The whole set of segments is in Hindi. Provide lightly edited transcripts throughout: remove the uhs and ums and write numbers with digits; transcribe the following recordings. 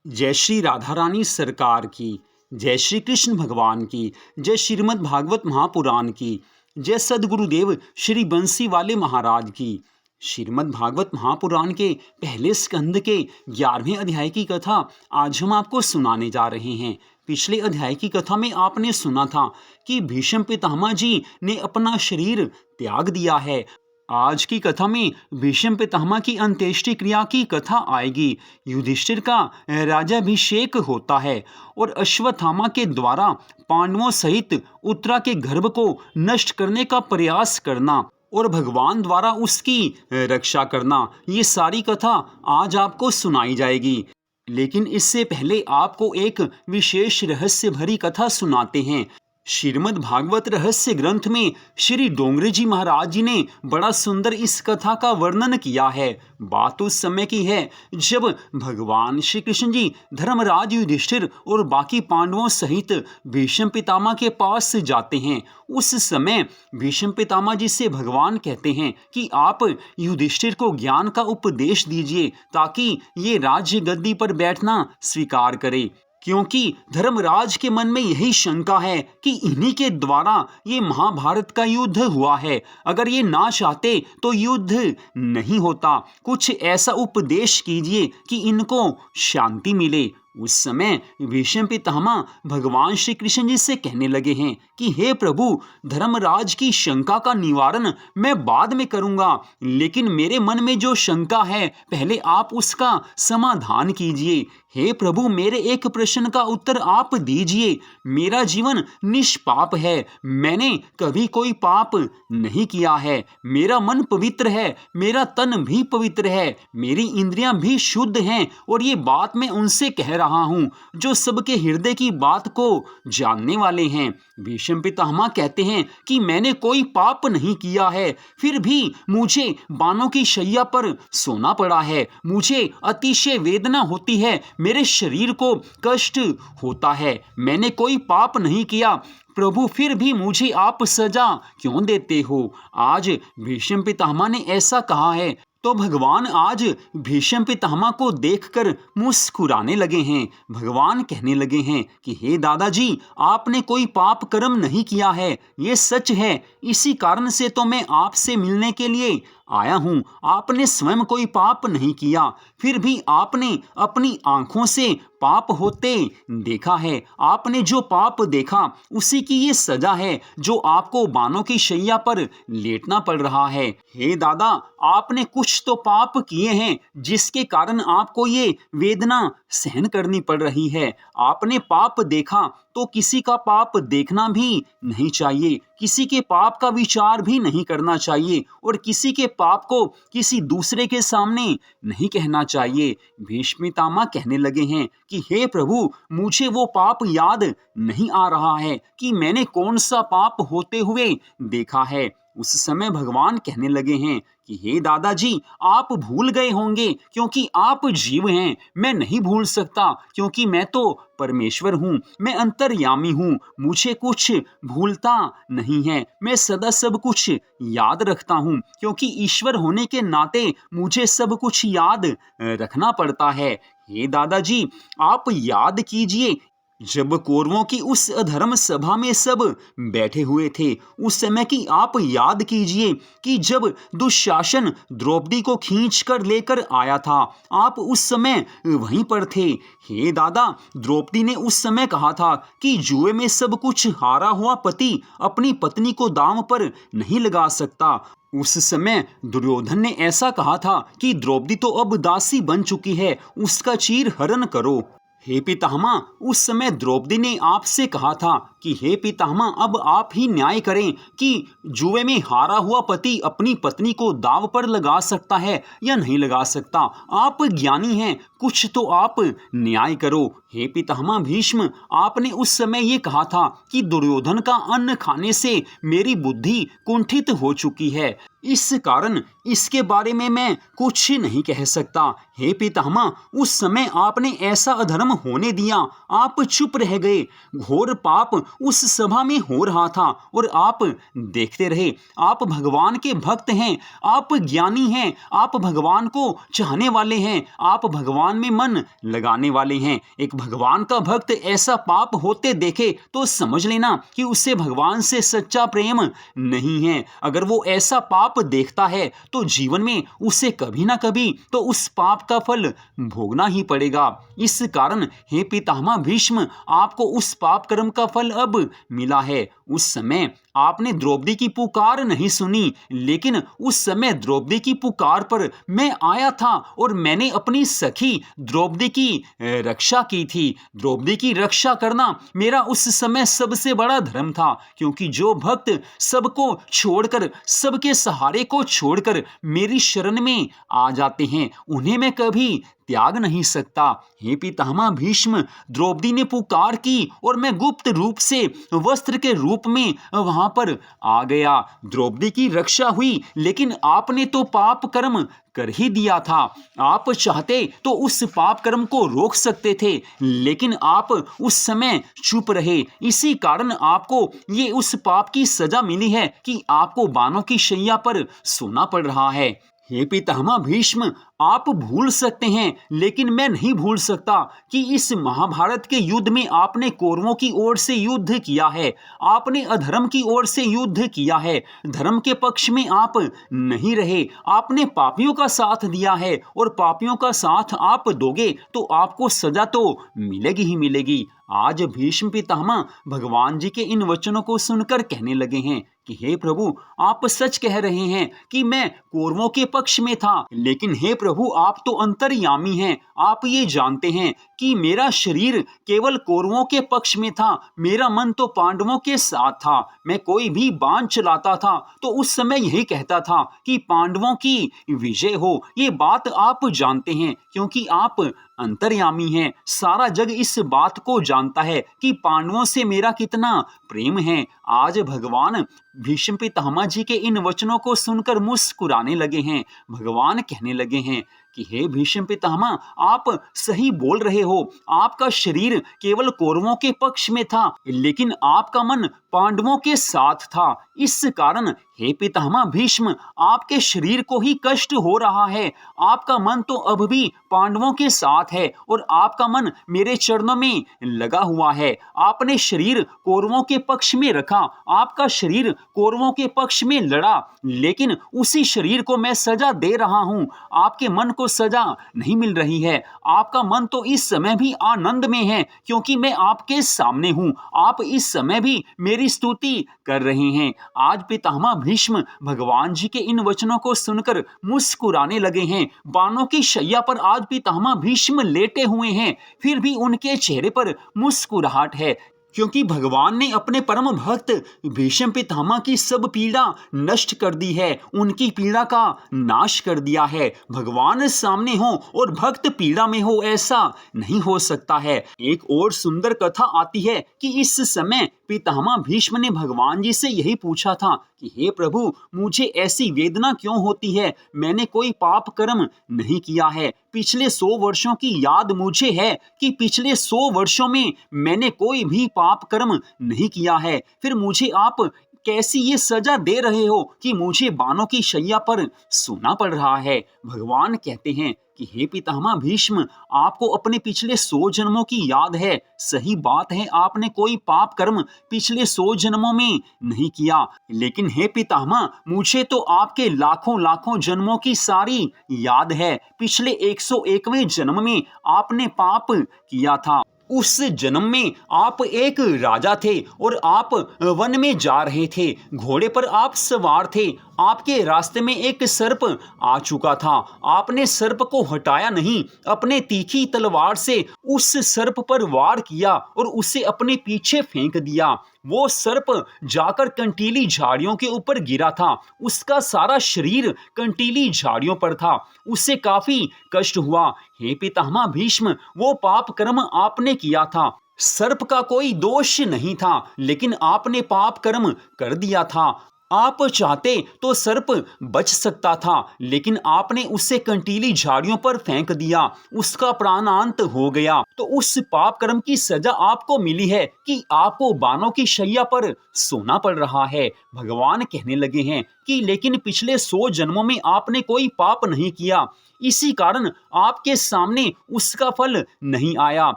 जय श्री राधा रानी सरकार की। जय श्री कृष्ण भगवान की। जय श्रीमद् भागवत महापुराण की। जय सदगुरुदेव श्री बंसी वाले महाराज की। श्रीमद् भागवत महापुराण के पहले स्कंद के 11वें अध्याय की कथा आज हम आपको सुनाने जा रहे हैं। पिछले अध्याय की कथा में आपने सुना था कि भीष्म पितामह जी ने अपना शरीर त्याग दिया है। आज की कथा में भीष्म पितामह की अंत्येष्टि क्रिया की कथा आएगी। युधिष्ठिर का राज्याभिषेक होता है और अश्वत्थामा के द्वारा पांडवों सहित उत्तरा के गर्भ को नष्ट करने का प्रयास करना और भगवान द्वारा उसकी रक्षा करना, ये सारी कथा आज आपको सुनाई जाएगी। लेकिन इससे पहले आपको एक विशेष रहस्य भरी कथा सुनाते हैं। श्रीमद् भागवत रहस्य ग्रंथ में श्री डोंगरे जी महाराज जी ने बड़ा सुंदर इस कथा का वर्णन किया है। बात उस समय की है जब भगवान श्री कृष्ण जी धर्मराज युधिष्ठिर और बाकी पांडवों सहित भीष्म पितामह के पास जाते हैं। उस समय भीष्म पितामह जी से भगवान कहते हैं कि आप युधिष्ठिर को ज्ञान का उपदेश दीजिए ताकि ये राज्य गद्दी पर बैठना स्वीकार करे, क्योंकि धर्मराज के मन में यही शंका है कि इन्हीं के द्वारा ये महाभारत का युद्ध हुआ है। अगर ये ना चाहते तो युद्ध नहीं होता। कुछ ऐसा उपदेश कीजिए कि इनको शांति मिले। उस समय भीष्म पितामह भगवान श्री कृष्ण जी से कहने लगे हैं कि हे प्रभु, धर्मराज की शंका का निवारण मैं बाद में करूंगा, लेकिन मेरे मन में जो शंका है पहले आप उसका समाधान कीजिए। हे प्रभु, मेरे एक प्रश्न का उत्तर आप दीजिए। मेरा जीवन निष्पाप है, मैंने कभी कोई पाप नहीं किया है। मेरा मन पवित्र है, मेरा तन भी पवित्र है, मेरी इंद्रियां भी शुद्ध हैं और ये बात मैं उनसे कह रहा हूं जो सबके हृदय की बात को जानने वाले हैं। भीष्म पितामह कहते हैं कि मैंने कोई पाप नहीं किया है, फिर भी मुझे बानों की शैया पर सोना पड़ा है। मुझे अतिशय वेदना होती है, मेरे शरीर को कष्ट होता है। मैंने कोई पाप नहीं किया प्रभु, फिर भी मुझे आप सजा क्यों देते हो? आज भीष्म पितामह ने ऐसा कहा है तो भगवान आज भीष्म पितामह को देखकर मुस्कुराने लगे हैं। भगवान कहने लगे हैं कि हे दादाजी, आपने कोई पाप कर्म नहीं किया है, ये सच है। इसी कारण से तो मैं आपसे मिलने के लिए आया हूं। आपने स्वयं कोई पाप नहीं किया, फिर भी आपने अपनी आंखों से पाप होते देखा है। आपने जो पाप देखा उसी की ये सजा है जो आपको बानों की शैया पर लेटना पड़ रहा है। हे दादा, आपने कुछ तो पाप किए हैं जिसके कारण आपको ये वेदना सहन करनी पड़ रही है। आपने पाप देखा तो किसी का पाप देखना भी नहीं चाहिए, किसी के पाप का विचार भी नहीं करना चाहिए और किसी के पाप को किसी दूसरे के सामने नहीं कहना चाहिए। भीष्म पितामह कहने लगे हैं कि हे प्रभु, मुझे वो पाप याद नहीं आ रहा है कि मैंने कौन सा पाप होते हुए देखा है। उस समय भगवान कहने लगे हैं कि हे दादाजी, आप भूल गए होंगे क्योंकि आप जीव हैं। मैं नहीं भूल सकता क्योंकि मैं तो परमेश्वर हूँ, मैं अंतर्यामी हूँ, मुझे कुछ भूलता नहीं है। मैं सदा सब कुछ याद रखता हूँ क्योंकि ईश्वर होने के नाते मुझे सब कुछ याद रखना पड़ता है। हे दादाजी, आप याद कीजिए, जब कौरवों की उस अधर्म सभा में सब बैठे हुए थे उस समय की आप याद कीजिए कि जब दुशासन द्रौपदी को खींच कर लेकर आया था, आप उस समय वहीं पर थे। हे दादा, द्रौपदी ने उस समय कहा था कि जुए में सब कुछ हारा हुआ पति अपनी पत्नी को दांव पर नहीं लगा सकता। उस समय दुर्योधन ने ऐसा कहा था कि द्रौपदी तो अब दासी बन चुकी है, उसका चीर हरण करो। हे पितामह, उस समय द्रौपदी ने आपसे कहा था कि हे पितामह, अब आप ही न्याय करें कि जुए में हारा हुआ पति अपनी पत्नी को दांव पर लगा सकता है या नहीं लगा सकता। आप ज्ञानी हैं, कुछ तो आप न्याय करो। हे पितामह भीष्म, आपने उस समय ये कहा था कि दुर्योधन का अन्न खाने से मेरी बुद्धि कुंठित हो चुकी है। इस कारण इसके बारे में मैं कुछ नहीं कह सकता। हे पितामह, उस समय आपने ऐसा अधर्म होने दिया, आप चुप रह गए। घोर पाप उस सभा में हो रहा था और आप देखते रहे। आप भगवान के भक्त हैं, आप ज्ञानी हैं, आप भगवान को चाहने वाले हैं, आप भगवान में मन लगाने वाले हैं। एक भगवान का भक्त ऐसा पाप होते देखे तो समझ लेना कि उससे भगवान से सच्चा प्रेम नहीं है। अगर वो ऐसा पाप देखता है तो जीवन में उसे कभी ना कभी तो उस पाप का फल भोगना ही पड़ेगा। इस कारण हे पितामह भीष्म, आपको उस पाप कर्म का फल अब मिला है। उस समय आपने द्रौपदी की पुकार नहीं सुनी, लेकिन उस समय द्रौपदी की पुकार पर मैं आया था और मैंने अपनी सखी द्रौपदी की रक्षा की थी। द्रौपदी की रक्षा करना मेरा उस समय सबसे बड़ा धर्म था, क्योंकि जो भक्त सबको छोड़कर, सबके सहारे को छोड़कर मेरी शरण में आ जाते हैं, उन्हें मैं कभी त्याग नहीं सकता। हे पितामह भीष्म, द्रौपदी ने पुकार की और मैं गुप्त रूप से वस्त्र के रूप में वहां पर आ गया। द्रौपदी की रक्षा हुई, लेकिन आपने तो पाप कर्म कर ही दिया था। आप चाहते तो उस पाप कर्म को रोक सकते थे, लेकिन आप उस समय चुप रहे। इसी कारण आपको ये उस पाप की सजा मिली है कि आपको बाणों की शैया पर सोना पड़ रहा है। हे पितामह भीष्म, आप भूल सकते हैं, लेकिन मैं नहीं भूल सकता कि इस महाभारत के युद्ध में आपने कौरवों की ओर से युद्ध किया है, आपने अधर्म की ओर से युद्ध किया है। धर्म के पक्ष में आप नहीं रहे, आपने पापियों का साथ दिया है, और पापियों का साथ आप दोगे तो आपको सजा तो मिलेगी ही मिलेगी। आज भीष्म पितामह भगवान जी के इन वचनों को सुनकर कहने लगे हैं कि हे प्रभु, आप सच कह रहे हैं कि मैं कौरवों के पक्ष में था, लेकिन हे प्रभु, आप तो अंतर्यामी हैं। आप ये जानते हैं कि मेरा शरीर केवल कौरवों के पक्ष में था, मेरा मन तो पांडवों के साथ था। मैं कोई भी बाण चलाता था तो उस समय यही कहता था कि पांडवों की विजय हो। ये बात आप जानते हैं, क्योंकि आप अंतर्यामी हैं। सारा जग इस बात को जानता है कि पांडवों से मेरा कितना प्रेम है। आज भगवान भीष्म पितामह जी के इन वचनों को सुनकर मुस्कुराने लगे हैं। भगवान कहने लगे हैं कि हे भीष्म पितामह, आप सही बोल रहे हो। आपका शरीर केवल कौरवों के पक्ष में था, लेकिन आपका मन पांडवों के साथ था। इस कारण हे पितामह भीष्म, आपके शरीर को ही कष्ट हो रहा है। आपका मन तो अब भी पांडवों के साथ है और आपका मन मेरे चरणों में लगा हुआ है। आपने शरीर कौरवों के पक्ष में रखा, आपका शरीर कौरवों के पक्ष में लड़ा, लेकिन उसी शरीर को मैं सजा दे रहा हूं। आपके मन को सजा नहीं मिल रही है। आपका मन तो इस समय भी आनंद में है, क्योंकि मैं आपके सामने हूं। आप इस समय भी मेरी स्तुति कर रहे हैं। आज पितामह भीष्म भगवान जी के इन वचनों को सुनकर मुस्कुराने लगे हैं। बाणों की शैया पर आज पितामह भीष्म लेटे हुए हैं, फिर भी उनके चेहरे पर मुस्कुराहट है, क्योंकि भगवान ने अपने परम भक्त भीष्म पितामह की सब पीड़ा नष्ट कर दी है, उनकी पीड़ा का नाश कर दिया है। भगवान सामने हो और भक्त पीड़ा में हो, ऐसा नहीं हो सकता है। एक और सुंदर कथा आती है कि इस समय पितामह भीष्म ने भगवान जी से यही पूछा था कि हे प्रभु, मुझे ऐसी वेदना क्यों होती है? मैंने कोई पाप कर्म नहीं किया है। पिछले 100 वर्षों की याद मुझे है कि पिछले 100 वर्षों में मैंने कोई भी पाप कर्म नहीं किया है। फिर मुझे आप कैसी ये सजा दे रहे हो कि मुझे बाणों की शैया पर सोना पड़ रहा है? भगवान कहते हैं कि हे पितामह भीष्म, आपको अपने पिछले 100 जन्मों की याद है। सही बात है, आपने कोई पाप कर्म पिछले 100 जन्मों में नहीं किया, लेकिन हे पितामह, मुझे तो आपके लाखों लाखों जन्मों की सारी याद है। पिछले 101वें जन्म में आपने पाप किया था। उस जन्म में आप एक राजा थे और आप वन में जा रहे थे। घोड़े पर आप सवार थे। आपके रास्ते में एक सर्प आ चुका था। आपने सर्प को हटाया नहीं, अपने तीखी तलवार से उस सर्प पर वार किया और उसे अपने पीछे फेंक दिया। वो सर्प जाकर कंटीली झाड़ियों के ऊपर गिरा था। उसका सारा शरीर कंटीली झाड़ियों पर था। उसे काफी कष्ट हुआ। हे पितामह भीष्म, वो पाप कर्म आपने किया था। सर्प का कोई दोष नहीं था, लेकिन आपने पाप कर्म कर दिया था। आप चाहते तो सर्प बच सकता था, लेकिन आपने उसे कंटीली झाड़ियों पर फेंक दिया। उसका प्राणांत हो गया। तो उस पाप कर्म की सजा आपको मिली है कि आपको बानों की शैया पर सोना पड़ रहा है। भगवान कहने लगे हैं कि लेकिन पिछले 100 जन्मों में आपने कोई पाप नहीं किया, इसी कारण आपके सामने उसका फल नहीं आया।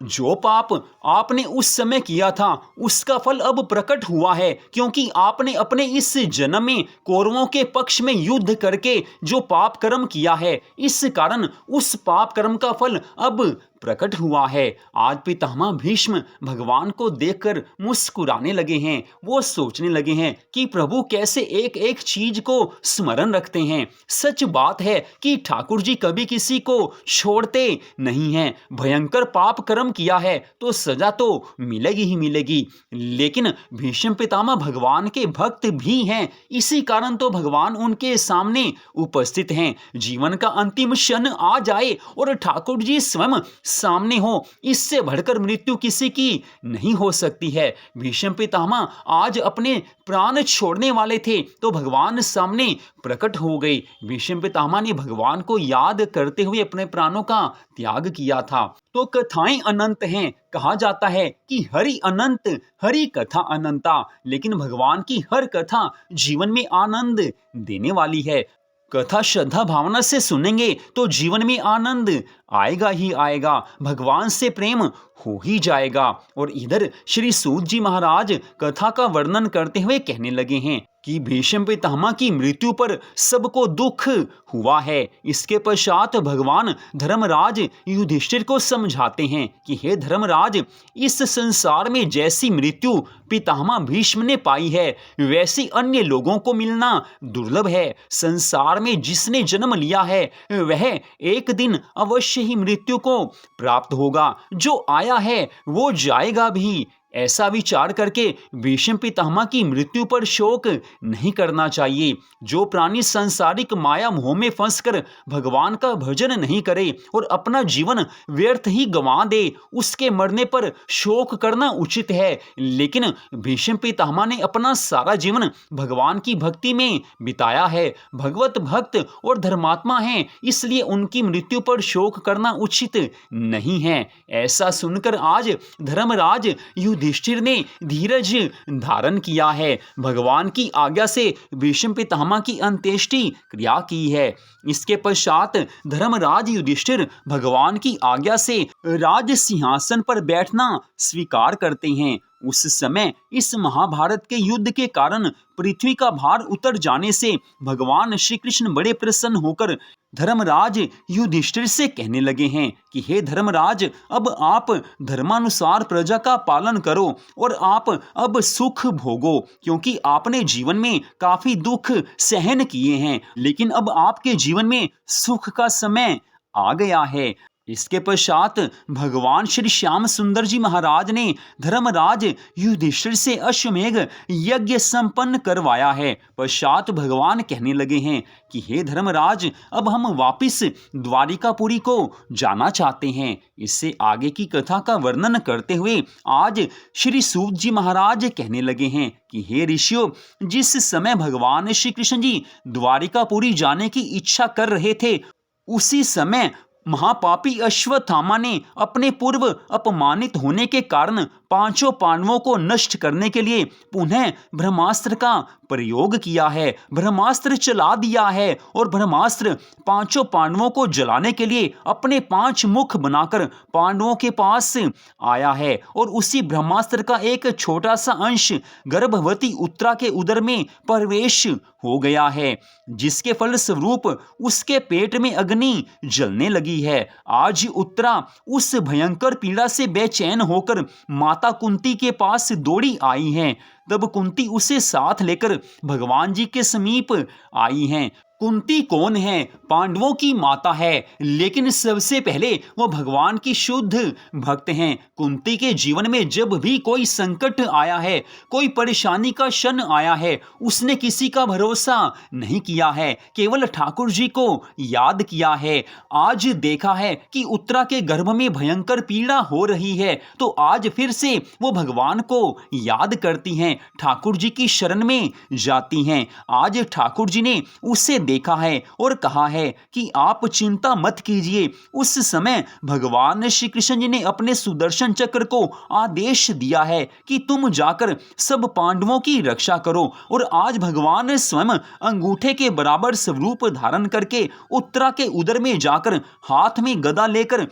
जो पाप आपने उस समय किया था, उसका फल अब प्रकट हुआ है, क्योंकि आपने अपने इस जन्म में कौरवों के पक्ष में युद्ध करके जो पाप कर्म किया है, इस कारण उस पाप कर्म का फल अब प्रकट हुआ है। आज पितामह भीष्म भगवान को देखकर मुस्कुराने लगे हैं। वो सोचने लगे हैं कि प्रभु कैसे एक एक चीज को स्मरण रखते हैं। सच बात है कि ठाकुर जी कभी किसी को छोड़ते नहीं हैं। भयंकर पाप कर्म किया है तो सजा तो मिलेगी ही मिलेगी, लेकिन भीष्म पितामह भगवान के भक्त भी हैं, इसी कारण तो भगवान उनके सामने उपस्थित हैं। जीवन का अंतिम क्षण आ जाए और ठाकुर जी स्वयं सामने हो, इससे बढ़कर मृत्यु किसी की नहीं हो सकती है। भीष्म पितामह आज अपने प्राण छोड़ने वाले थे तो भगवान सामने प्रकट हो गए। भीष्म पितामह ने भगवान को याद करते हुए अपने प्राणों का त्याग किया था। तो कथाएं अनंत हैं। कहा जाता है कि हरि अनंत, हरि कथा अनंता, लेकिन भगवान की हर कथा जीवन में आनंद देने वाली है। कथा श्रद्धा भावना से सुनेंगे तो जीवन में आनंद आएगा ही आएगा, भगवान से प्रेम हो ही जाएगा। और इधर श्री सूत जी महाराज कथा का वर्णन करते हुए कहने लगे हैं कि भीष्म पितामह की मृत्यु पर सबको दुख हुआ है। इसके पश्चात भगवान धर्मराज युधिष्ठिर को समझाते हैं कि हे धर्मराज, इस संसार में जैसी मृत्यु पितामह भीष्म ने पाई है, वैसी अन्य लोगों को मिलना दुर्लभ है। संसार में जिसने जन्म लिया है वह एक दिन अवश्य ही मृत्यु को प्राप्त होगा। जो आया है वो जाएगा भी। ऐसा विचार करके भीष्म पितामह की मृत्यु पर शोक नहीं करना चाहिए। जो प्राणी सांसारिक माया मोह में फंसकर भगवान का भजन नहीं करे और अपना जीवन व्यर्थ ही गंवा दे, उसके मरने पर शोक करना उचित है। लेकिन भीष्म पितामह ने अपना सारा जीवन भगवान की भक्ति में बिताया है, भगवत भक्त और धर्मात्मा हैं, इसलिए उनकी मृत्यु पर शोक करना उचित नहीं है। ऐसा सुनकर आज धर्मराज युधिष्ठिर ने धीरज धारण किया है। भगवान की आज्ञा से भीष्म पितामह की अंत्येष्टि क्रिया की है। इसके पश्चात धर्मराज युधिष्ठिर भगवान की आज्ञा से राज सिंहासन पर बैठना स्वीकार करते हैं। उस समय इस महाभारत के युद्ध के कारण पृथ्वी का भार उतर जाने से भगवान श्री कृष्ण बड़े प्रसन्न होकर धर्मराज युधिष्ठिर से कहने लगे हैं कि हे धर्मराज, अब आप धर्मानुसार प्रजा का पालन करो और आप अब सुख भोगो, क्योंकि आपने जीवन में काफी दुख सहन किए हैं, लेकिन अब आपके जीवन में सुख का समय आ गया है। इसके पश्चात भगवान श्री श्याम सुंदर जी महाराज ने धर्मराज युधिष्ठिर से अश्वमेघ यज्ञ संपन्न करवाया है। पश्चात भगवान कहने लगे हैं कि हे धर्मराज, अब हम वापिस द्वारिकापुरी को जाना चाहते हैं। इससे आगे की कथा का वर्णन करते हुए आज श्री सूत जी महाराज कहने लगे हैं कि हे ऋषियों, जिस समय भगवान श्री कृष्ण जी द्वारिकापुरी जाने की इच्छा कर रहे थे, उसी समय महापापी अश्वत्थामा ने अपने पूर्व अपमानित होने के कारण पांचों पांडवों को नष्ट करने के लिए पुनः ब्रह्मास्त्र का प्रयोग किया है। ब्रह्मास्त्र चला दिया है और ब्रह्मास्त्र पांचों पांडवों को जलाने के लिए अपने 5 मुख बनाकर पांडवों के पास आया है और उसी ब्रह्मास्त्र का एक छोटा सा अंश गर्भवती उत्तरा के उदर में प्रवेश हो गया है, जिसके फलस्वरूप उसके पेट में अग्नि जलने लगी है। आज उत्तरा उस भयंकर पीड़ा से बेचैन होकर माता माता कुंती के पास दौड़ी आई हैं। तब कुंती उसे साथ लेकर भगवान जी के समीप आई हैं। कुंती कौन है? पांडवों की माता है, लेकिन सबसे पहले वो भगवान की शुद्ध भक्त हैं। कुंती के जीवन में जब भी कोई संकट आया है, कोई परेशानी का क्षण आया है, उसने किसी का भरोसा नहीं किया है, केवल ठाकुर जी को याद किया है। आज देखा है कि उत्तरा के गर्भ में भयंकर पीड़ा हो रही है, तो आज फिर से वो भगवान को याद करती हैं, ठाकुर जी की शरण में जाती हैं। आज ठाकुर जी ने उसे देखा है और कहा है कि आप चिंता मत कीजिए। उस समय भगवान श्री कृष्ण जी ने अपने सुदर्शन चक्र को आदेश दिया है कि तुम जाकर सब पांडवों की रक्षा करो, और आज भगवान स्वयं अंगूठे के बराबर स्वरूप धारण करके उत्तरा के उदर में जाकर हाथ में गदा लेकर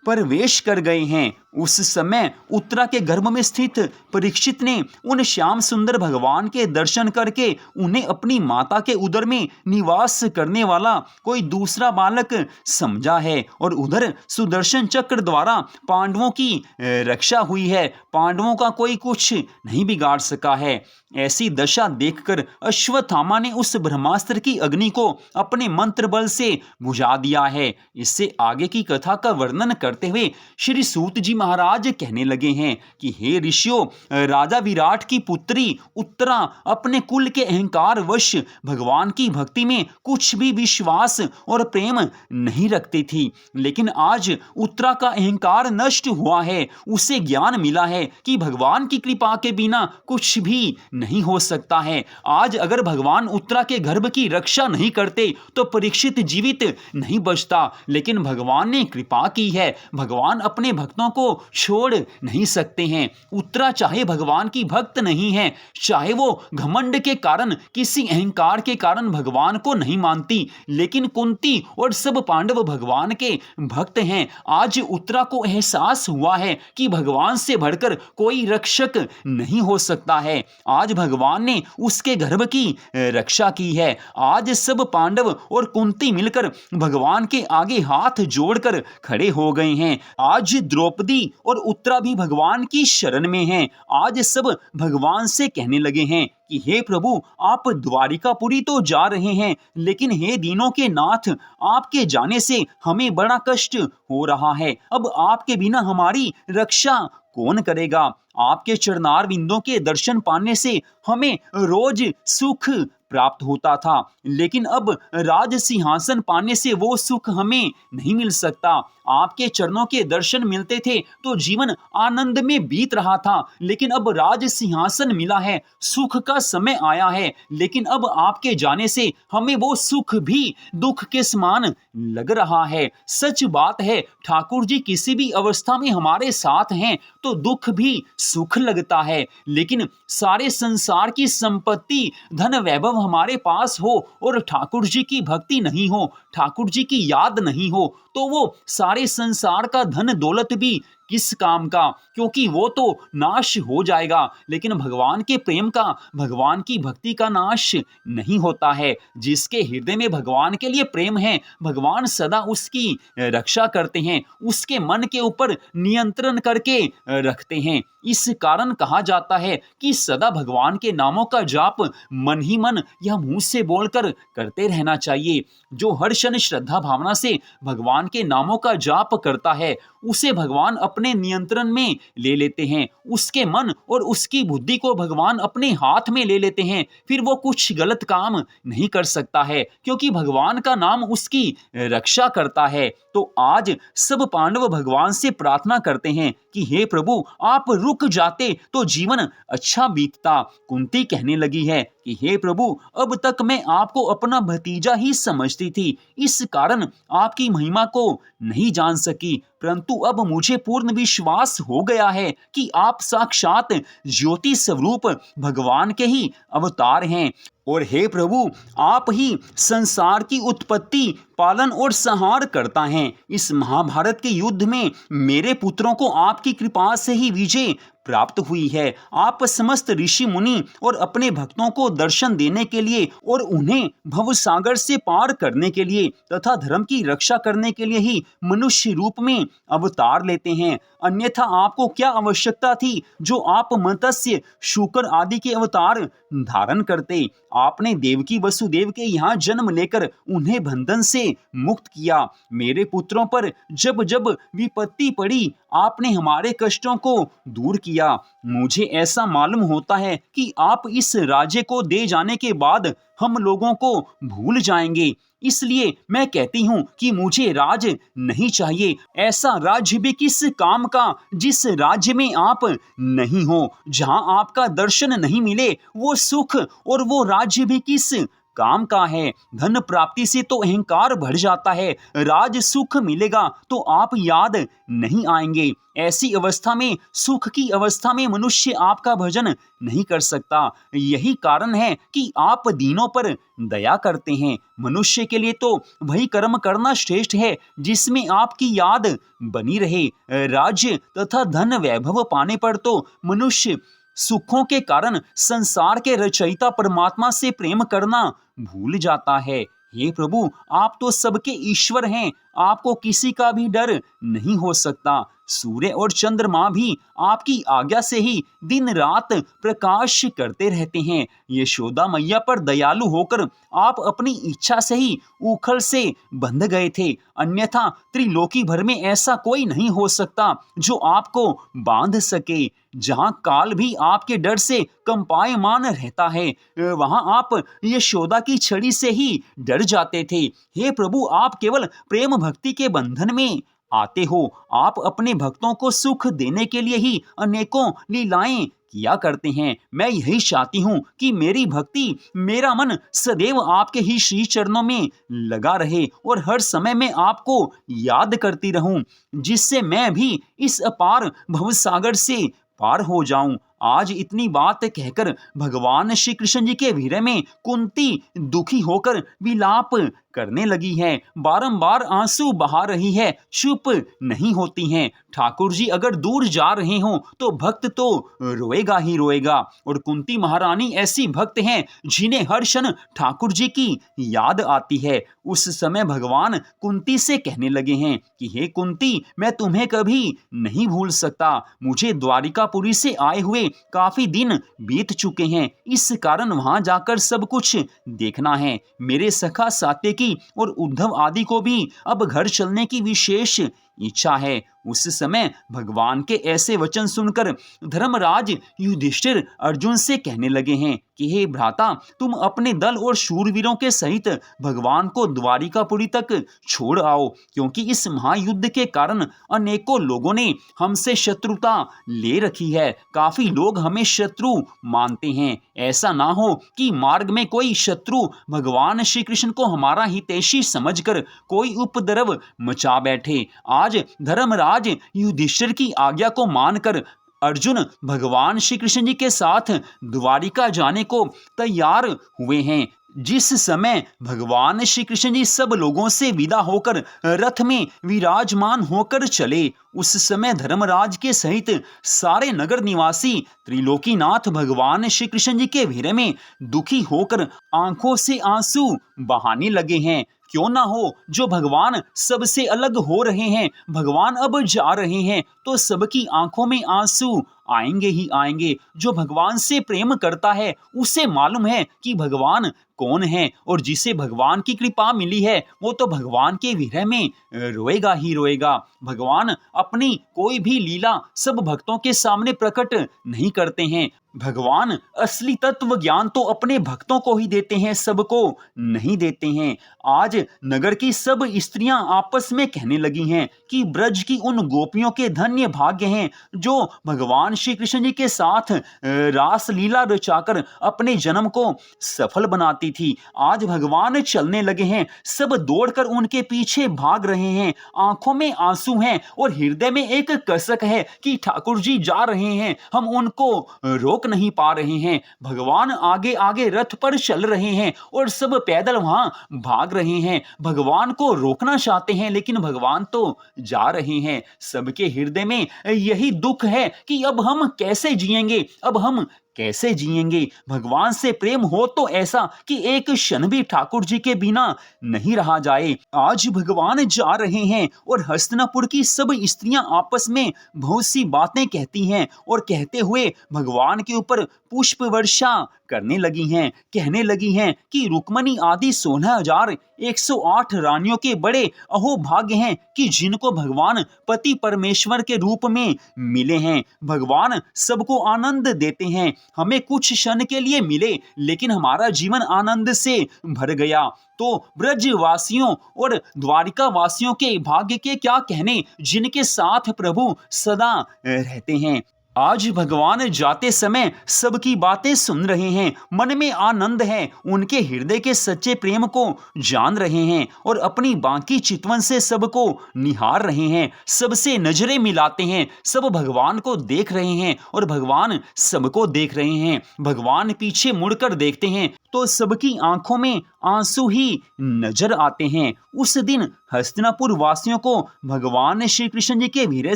प्रवेश कर गए हैं। उस समय उत्तरा के गर्भ में स्थित परीक्षित ने उन श्याम सुंदर भगवान के दर्शन करके उन्हें अपनी माता के उदर में निवास करने वाला कोई दूसरा बालक समझा है, और उधर सुदर्शन चक्र द्वारा पांडवों की रक्षा हुई है। पांडवों का कोई कुछ नहीं बिगाड़ सका है। ऐसी दशा देखकर अश्वत्थामा ने उस ब्रह्मास्त्र की अग्नि को अपने मंत्र बल से बुझा दिया है। इससे आगे की कथा का वर्णन करते हुए श्री सूत जी महाराज कहने लगे हैं कि हे ऋषियों, राजा विराट की पुत्री उत्तरा अपने कुल के अहंकार वश भगवान की भक्ति में कुछ भी विश्वास और प्रेम नहीं रखती थी, लेकिन आज उत्तरा का अहंकार नष्ट हुआ है। उसे ज्ञान मिला है कि भगवान की कृपा के बिना कुछ भी नहीं हो सकता है। आज अगर भगवान उत्तरा के गर्भ की रक्षा नहीं करते तो परीक्षित जीवित नहीं बचता, लेकिन भगवान ने कृपा की है। भगवान अपने भक्तों को छोड़ नहीं सकते हैं। उत्तरा चाहे भगवान की भक्त नहीं है, चाहे वो घमंड के कारण, किसी अहंकार के कारण भगवान को नहीं मानती, लेकिन कुंती और सब पांडव भगवान के भक्त हैं। आज उत्तरा को एहसास हुआ है कि भगवान से बढ़कर कोई रक्षक नहीं हो सकता है। आज भगवान ने उसके गर्भ की रक्षा की है। आज सब पांडव और कुंती मिलकर भगवान के आगे हाथ जोड़कर खड़े हो गए हैं। आज द्रौपदी और उत्तरा भी भगवान की शरण में हैं। आज सब भगवान से कहने लगे हैं कि हे प्रभु, आप द्वारिकापुरी तो जा रहे हैं, लेकिन हे दीनों के नाथ, आपके जाने से हमें बड़ा कष्ट हो रहा है। अब आपके बिना हमारी रक्षा कौन करेगा? आपके चरणार बिंदों के दर्शन पाने से हमें रोज सुख प्राप्त होता था, लेकिन अब राज सिंहासन पाने से वो सुख हमें नहीं मिल सकता। आपके चरणों के दर्शन मिलते थे तो जीवन आनंद में बीत रहा था, लेकिन अब राज सिंहासन मिला है, सुख का समय आया है, लेकिन अब आपके जाने से हमें वो सुख भी दुख के समान लग रहा है। सच बात है, ठाकुर जी किसी भी अवस्था में हमारे साथ हैं तो दुख भी सुख लगता है, लेकिन सारे संसार की संपत्ति, धन वैभव हमारे पास हो और ठाकुर जी की भक्ति नहीं हो, ठाकुर जी की याद नहीं हो, तो वो सारे संसार का धन दौलत भी किस काम का, क्योंकि वो तो नाश हो जाएगा। लेकिन भगवान के प्रेम का, भगवान की भक्ति का नाश नहीं होता है। जिसके हृदय में भगवान के लिए प्रेम है, भगवान सदा उसकी रक्षा करते हैं, उसके मन के ऊपर नियंत्रण करके रखते हैं। इस कारण कहा जाता है कि सदा भगवान के नामों का जाप मन ही मन या मुंह से बोलकर करते रहना चाहिए। जो हर क्षण श्रद्धा भावना से भगवान के नामों का जाप करता है, उसे भगवान अपने नियंत्रण में ले लेते हैं। उसके मन और उसकी बुद्धि को भगवान अपने हाथ में ले लेते हैं। फिर वो कुछ गलत काम नहीं कर सकता है, क्योंकि भगवान का नाम उसकी रक्षा करता है। तो आज सब पांडव भगवान से प्रार्थना करते हैं कि हे प्रभु, आप रुक जाते तो जीवन अच्छा बीतता। कुंती कहने लगी है कि हे प्रभु, अब तक मैं आपको अपना भतीजा ही समझती थी, इस कारण आपकी महिमा को नहीं जान सकी, परंतु अब मुझे पूर्ण विश्वास हो गया है कि आप साक्षात ज्योति स्वरूप भगवान के ही अवतार हैं। और हे प्रभु, आप ही संसार की उत्पत्ति पालन और संहार करता है। इस महाभारत के युद्ध में मेरे पुत्रों को आपकी कृपा से ही विजय प्राप्त हुई है। आप समस्त ऋषि मुनि और अपने भक्तों को दर्शन देने के लिए और उन्हें भवसागर से पार करने के लिए तथा धर्म की रक्षा करने के लिए ही मनुष्य रूप में अवतार लेते हैं। अन्यथा आपको क्या आवश्यकता थी जो आप मत्स्य, शूकर आदि के अवतार धारण करते। आपने देवकी वसुदेव के यहाँ जन्म लेकर उन्हें बंधन से मुक्त किया। मेरे पुत्रों पर जब जब विपत्ति पड़ी आपने हमारे कष्टों को दूर किया। मुझे ऐसा मालूम होता है कि आप इस राज्य को दे जाने के बाद हम लोगों को भूल जाएंगे। इसलिए मैं कहती हूँ कि मुझे राज नहीं चाहिए। ऐसा राज्य भी किस काम का जिस राज्य में आप नहीं हो, जहाँ आपका दर्शन नहीं मिले। वो सुख और वो राज्य भी किस काम का है। धन प्राप्ति से तो अहंकार बढ़ जाता है, राज सुख मिलेगा तो आप याद नहीं आएंगे। ऐसी अवस्था में, सुख की अवस्था में मनुष्य आपका भजन नहीं कर सकता। यही कारण है कि आप दीनों पर दया करते हैं। मनुष्य के लिए तो वही कर्म करना श्रेष्ठ है जिसमें आपकी याद बनी रहे। राज्य तथा धन वैभव पाने पर तो मनुष्य सुखों के कारण संसार के रचयिता परमात्मा से प्रेम करना भूल जाता है। हे प्रभु, आप तो सबके ईश्वर हैं, आपको किसी का भी डर नहीं हो सकता। सूर्य और चंद्रमा भी आपकी आज्ञा से ही दिन रात प्रकाश करते रहते हैं। यशोदा मैया पर दयालु होकर आप अपनी इच्छा से ही उखल से बंध गए थे। अन्यथा त्रिलोकी भर में ऐसा कोई नहीं हो सकता जो आपको बांध सके। जहाँ काल भी आपके डर से कंपायमान रहता है, वहाँ आप यशोदा की छड़ी से ही डर जाते थे। हे प्रभु, आप केवल प्रेम भक्ति के बंधन में आते हो। आप अपने भक्तों को सुख देने के लिए ही अनेकों लीलाएं किया करते हैं। मैं यही चाहती हूँ कि मेरी भक्ति, मेरा मन सदैव आपके ही श्री चरणों में लगा रहे और हर समय मैं आपको याद करती रहूं, जिससे मैं भी इस अपार भवसागर से पार हो जाऊं। आज इतनी बात कहकर भगवान श्री कृष्ण जी के विरह में कुंती दुखी होकर विलाप करने लगी है। बारंबार आंसू बहा रही है, चुप नहीं होती हैं। ठाकुर जी अगर दूर जा रहे हों तो भक्त तो रोएगा ही रोएगा। और कुंती महारानी ऐसी भक्त हैं जिन्हें हर क्षण ठाकुर जी की याद आती है। उस समय भगवान कुंती से कहने लगे हैं कि हे कुंती, मैं तुम्हें कभी नहीं भूल सकता। मुझे द्वारिकापुरी से आए हुए काफी दिन बीत चुके हैं, इस कारण वहां जाकर सब कुछ देखना है। मेरे सखा सात्यकी और उद्धव आदि को भी अब घर चलने की विशेष इच्छा है। उस समय भगवान के ऐसे वचन सुनकर धर्मराज युधिष्ठिर अर्जुन से कहने लगे हैं कि हे भ्राता, तुम अपने दल और शूरवीरों के सहित भगवान को द्वारिकापुरी तक छोड़ आओ, क्योंकि इस महायुद्ध के कारण अनेकों लोगों ने हमसे शत्रुता ले रखी है। काफी लोग हमें शत्रु मानते हैं। ऐसा ना हो कि मार्ग में कोई शत्रु भगवान श्री कृष्ण को हमारा हितैषी समझकर कोई उपद्रव मचा बैठे। आज धर्मराज युधिष्ठिर की आज्ञा को मानकर अर्जुन भगवान श्री कृष्ण जी के साथ द्वारिका जाने को तैयार हुए हैं। जिस समय भगवान श्री कृष्ण जी सब लोगों से विदा होकर रथ में विराजमान होकर चले, उस समय धर्मराज के सहित सारे नगर निवासी त्रिलोकीनाथ भगवान श्री कृष्ण जी के विरह में दुखी होकर आंखों से आंसू बहाने लगे हैं। क्यों ना हो, जो भगवान सबसे अलग हो रहे हैं, भगवान अब जा रहे हैं, तो सबकी आंखों में आंसू आएंगे ही आएंगे। जो भगवान से प्रेम करता है उसे मालूम है कि भगवान कौन है, और जिसे भगवान की कृपा मिली है वो तो भगवान के विरह में रोएगा ही रोएगा। भगवान अपनी कोई भी लीला सब भक्तों के सामने प्रकट नहीं करते हैं। भगवान असली तत्व ज्ञान तो अपने भक्तों को ही देते हैं, सबको नहीं देते हैं। आज नगर की सब स्त्रियां आपस में कहने लगी हैं कि ब्रज की उन गोपियों के धन्य भाग्य हैं जो भगवान श्री कृष्ण जी के साथ रास लीला रचाकर अपने जन्म को सफल बनाती थी, आज भगवान चलने लगे हैं। सब दौड़कर उनके पीछे भाग रहे हैं। आंखों में आंसू हैं और हृदय में एक कसक है कि ठाकुर जी जा रहे हैं, हम उनको रोक नहीं पा रहे हैं। भगवान आगे आगे रथ पर चल रहे हैं और सब पैदल वहां भाग रहे हैं। भगवान को रोकना चाहते हैं लेकिन भगवान तो जा रहे हैं। सबके हृदय में यही दुख है कि अब हम कैसे जिएंगे, अब हम कैसे जिएंगे। भगवान से प्रेम हो तो ऐसा कि एक क्षण भी ठाकुर जी के बिना नहीं रहा जाए। आज भगवान जा रहे हैं और हस्तिनापुर की सब स्त्रियां आपस में बहुत सी बातें कहती हैं और कहते हुए भगवान के ऊपर पुष्प वर्षा करने लगी हैं। कहने लगी हैं कि रुक्मणी आदि 16,108 रानियों के बड़े अहोभाग्य हैं कि जिनको भगवान पति परमेश्वर के रूप में मिले हैं। भगवान सबको आनंद देते हैं। हमें कुछ क्षण के लिए मिले लेकिन हमारा जीवन आनंद से भर गया। तो ब्रजवासियों और द्वारिका वासियों के भाग्य के क्या कहने, जिनके साथ प्रभु सदा रहते हैं। आज भगवान जाते समय सबकी बातें सुन रहे हैं, मन में आनंद है, उनके हृदय के सच्चे प्रेम को जान रहे हैं और अपनी बांकी चितवन से सबको निहार रहे हैं, सबसे नजरें मिलाते हैं। सब भगवान को देख रहे हैं और भगवान सबको देख रहे हैं। भगवान पीछे मुड़कर देखते हैं तो सबकी आंखों में आंसू ही नजर आते हैं। उस दिन हस्तिनापुर वासियों को भगवान श्री कृष्ण जी के वीर्य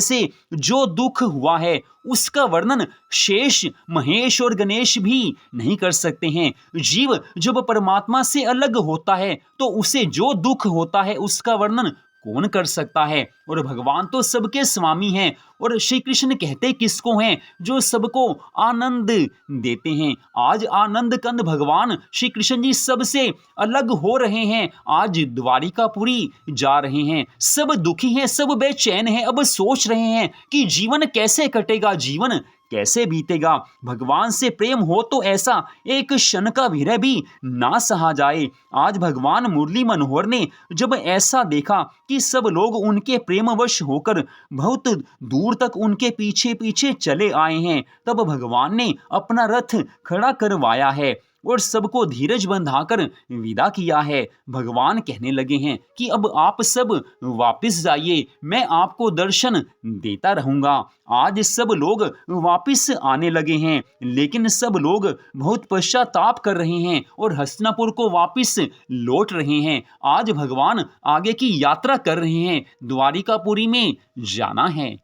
से जो दुख हुआ है उसका वर्णन शेष, महेश और गणेश भी नहीं कर सकते हैं। जीव जब परमात्मा से अलग होता है तो उसे जो दुख होता है उसका वर्णन कौन कर सकता है। और भगवान तो सबके स्वामी हैं और श्री कृष्ण कहते किसको हैं, जो सबको आनंद देते हैं। आज आनंद कंद भगवान श्री कृष्ण जी सबसे अलग हो रहे हैं। आज द्वारिकापुरी जा रहे हैं। सब दुखी हैं, सब बेचैन हैं। अब सोच रहे हैं कि जीवन कैसे कटेगा, जीवन कैसे बीतेगा। भगवान से प्रेम हो तो ऐसा एक क्षण का विरह भी ना सहा जाए। आज भगवान मुरली मनोहर ने जब ऐसा देखा कि सब लोग उनके प्रेमवश होकर बहुत दूर तक उनके पीछे पीछे चले आए हैं, तब भगवान ने अपना रथ खड़ा करवाया है और सबको धीरज बंधाकर विदा किया है। भगवान कहने लगे हैं कि अब आप सब वापस जाइए, मैं आपको दर्शन देता रहूंगा। आज सब लोग वापस आने लगे हैं लेकिन सब लोग बहुत पश्चाताप कर रहे हैं और हस्तिनापुर को वापस लौट रहे हैं। आज भगवान आगे की यात्रा कर रहे हैं, द्वारिकापुरी में जाना है।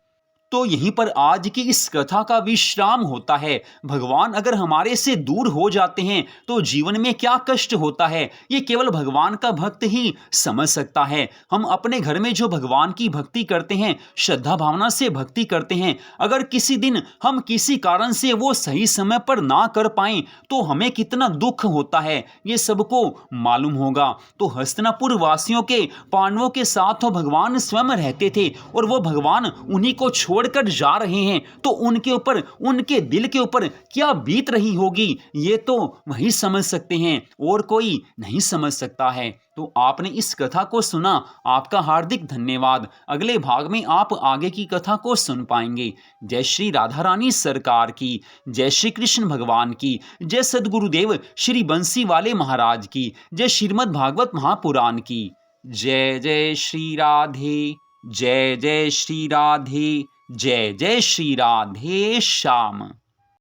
तो यहीं पर आज की इस कथा का विश्राम होता है। भगवान अगर हमारे से दूर हो जाते हैं तो जीवन में क्या कष्ट होता है, ये केवल भगवान का भक्त ही समझ सकता है। हम अपने घर में जो भगवान की भक्ति करते हैं, श्रद्धा भावना से भक्ति करते हैं, अगर किसी दिन हम किसी कारण से वो सही समय पर ना कर पाएं तो हमें कितना दुख होता है, ये सबको मालूम होगा। तो हस्तिनापुर वासियों के, पांडवों के साथ तो भगवान स्वयं रहते थे और वो भगवान उन्हीं को छोड़कर जा रहे हैं तो उनके ऊपर, उनके दिल के ऊपर क्या बीत रही होगी, ये तो वही समझ सकते हैं और कोई नहीं समझ सकता है। तो आपने इस कथा को सुना, आपका हार्दिक धन्यवाद। अगले भाग में आप आगे की कथा को सुन पाएंगे। जय श्री राधा रानी सरकार की, जय श्री कृष्ण भगवान की, जय सद्गुरुदेव श्री बंसी वाले महाराज की, जय श्रीमद् भागवत महापुराण की। जय जय श्री राधे, जय जय श्री राधे, जय जय श्री राधे श्याम।